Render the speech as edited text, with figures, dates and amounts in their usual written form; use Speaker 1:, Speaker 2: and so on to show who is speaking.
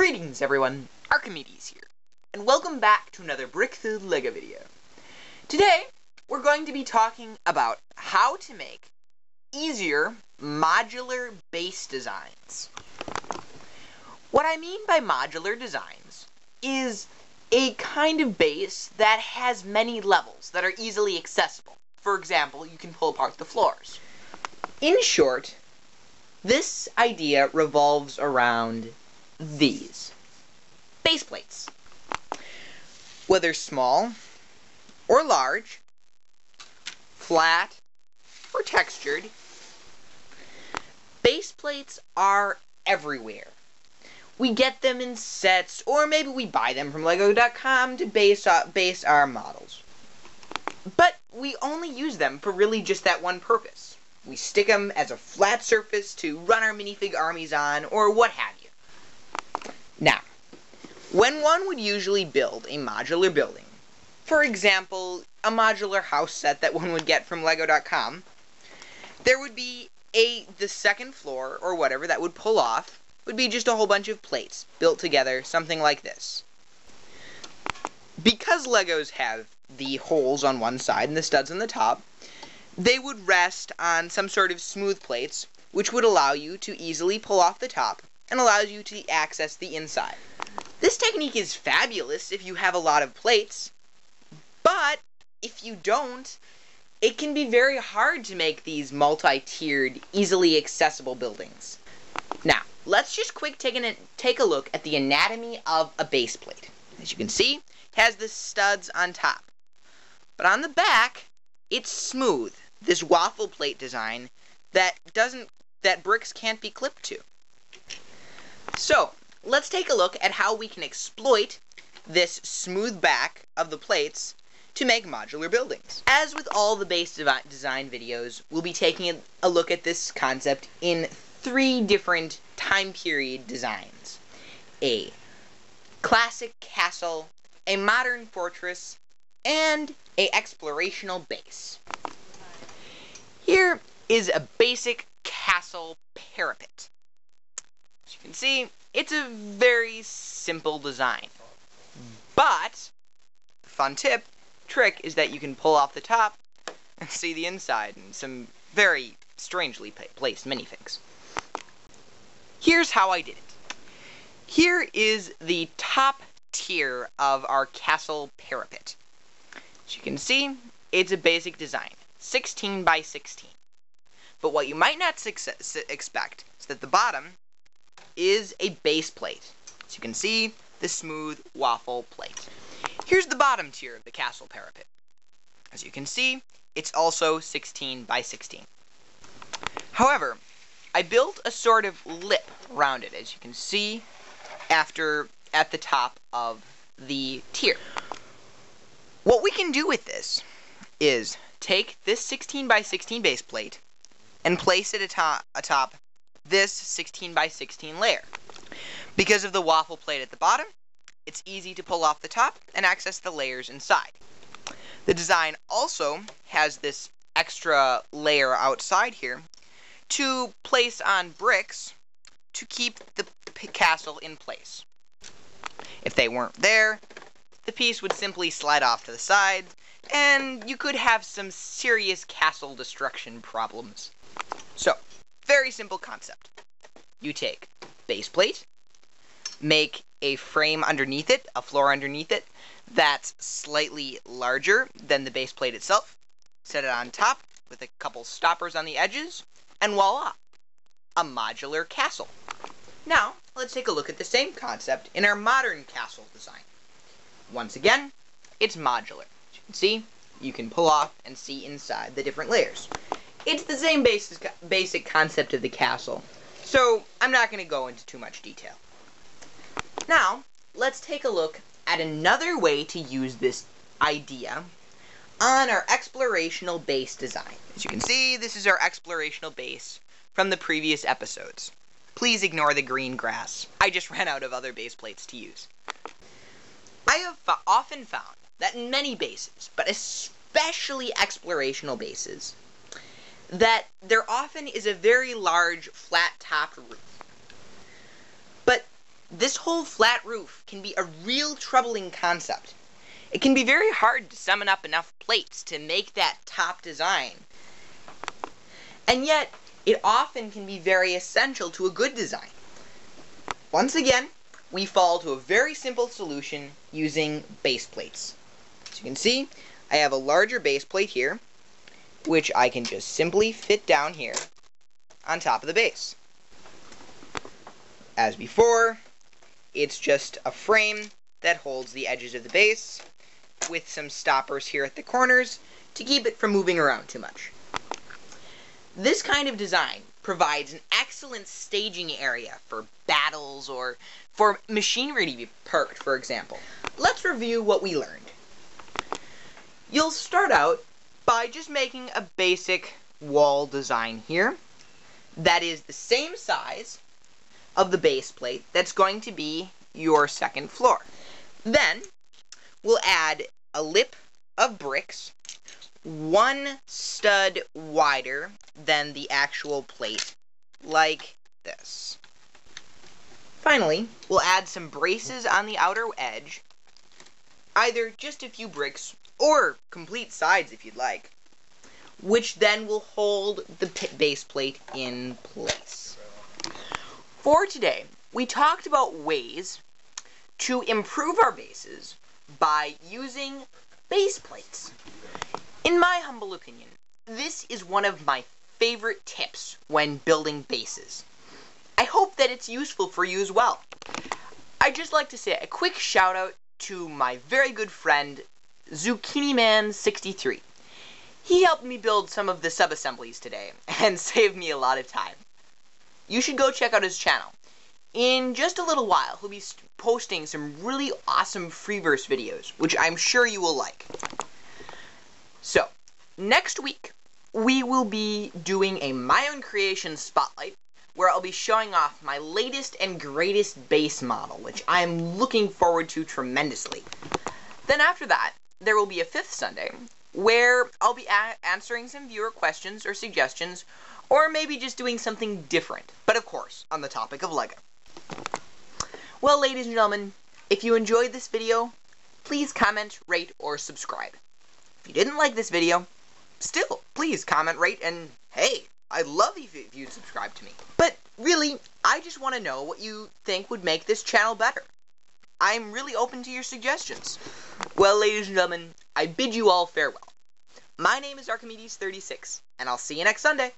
Speaker 1: Greetings everyone, Archimedes here, and welcome back to another Brick-Filled LEGO video. Today, we're going to be talking about how to make easier modular base designs. What I mean by modular designs is a kind of base that has many levels that are easily accessible. For example, you can pull apart the floors. In short, this idea revolves around these base plates. Whether small or large, flat or textured, base plates are everywhere. We get them in sets, or maybe we buy them from Lego.com to base our models. But we only use them for really just that one purpose. We stick them as a flat surface to run our minifig armies on, or what have you. Now, when one would usually build a modular building, for example, a modular house set that one would get from Lego.com, there would be the second floor, or whatever, that would pull off, would be just a whole bunch of plates built together, something like this. Because Legos have the holes on one side and the studs on the top, they would rest on some sort of smooth plates, which would allow you to easily pull off the top and allows you to access the inside. This technique is fabulous if you have a lot of plates, but if you don't, it can be very hard to make these multi-tiered, easily accessible buildings. Now, let's just take a look at the anatomy of a base plate. As you can see, it has the studs on top. But on the back, it's smooth, this waffle plate design that bricks can't be clipped to. So, let's take a look at how we can exploit this smooth back of the plates to make modular buildings. As with all the base design videos, we'll be taking a look at this concept in 3 different time period designs. A classic castle, a modern fortress, and an explorational base. Here is a basic castle parapet. As you can see, it's a very simple design. But the fun trick is that you can pull off the top and see the inside and some very strangely placed minifigs. Here's how I did it. Here is the top tier of our castle parapet. As you can see, it's a basic design, 16 by 16. But what you might not expect is that the bottom is a base plate. As you can see, the smooth waffle plate. Here's the bottom tier of the castle parapet. As you can see, it's also 16 by 16. However, I built a sort of lip around it, as you can see at the top of the tier. What we can do with this is take this 16 by 16 base plate and place it atop this 16 by 16 layer. Because of the waffle plate at the bottom, it's easy to pull off the top and access the layers inside. The design also has this extra layer outside here to place on bricks to keep the castle in place. If they weren't there, the piece would simply slide off to the side, and you could have some serious castle destruction problems. So, very simple concept. You take base plate, make a frame underneath it, a floor underneath it, that's slightly larger than the base plate itself, set it on top with a couple stoppers on the edges, and voila! A modular castle. Now, let's take a look at the same concept in our modern castle design. Once again, it's modular. As you can see, you can pull off and see inside the different layers. It's the same basic concept of the castle, so I'm not going to go into too much detail. Now, let's take a look at another way to use this idea on our explorational base design. As you can see, this is our explorational base from the previous episodes. Please ignore the green grass. I just ran out of other base plates to use. I have often found that in many bases, but especially explorational bases, that there often is a very large flat-topped roof. But this whole flat roof can be a real troubling concept. It can be very hard to summon up enough plates to make that top design. And yet, it often can be very essential to a good design. Once again, we fall to a very simple solution using base plates. As you can see, I have a larger base plate here, which I can just simply fit down here on top of the base. As before, it's just a frame that holds the edges of the base with some stoppers here at the corners to keep it from moving around too much. This kind of design provides an excellent staging area for battles or for machinery to be parked, for example. Let's review what we learned. You'll start out by just making a basic wall design here that is the same size of the base plate that's going to be your second floor. Then we'll add a lip of bricks, one stud wider than the actual plate, like this. Finally, we'll add some braces on the outer edge, either just a few bricks or complete sides if you'd like, which then will hold the base plate in place. For today, we talked about ways to improve our bases by using base plates. In my humble opinion, this is one of my favorite tips when building bases. I hope that it's useful for you as well. I'd just like to say a quick shout out to my very good friend Zucchiniman63. He helped me build some of the sub-assemblies today and saved me a lot of time. You should go check out his channel. In just a little while, he'll be posting some really awesome Freeverse videos, which I'm sure you will like. So, next week, we will be doing a My Own Creation Spotlight, where I'll be showing off my latest and greatest base model, which I'm looking forward to tremendously. Then after that, there will be a fifth Sunday, where I'll be answering some viewer questions or suggestions, or maybe just doing something different, but of course, on the topic of LEGO. Well, ladies and gentlemen, if you enjoyed this video, please comment, rate, or subscribe. If you didn't like this video, still, please comment, rate, and hey, I'd love if you'd subscribe to me. But really, I just want to know what you think would make this channel better. I'm really open to your suggestions. Well, ladies and gentlemen, I bid you all farewell. My name is Arcimedes36, and I'll see you next Sunday.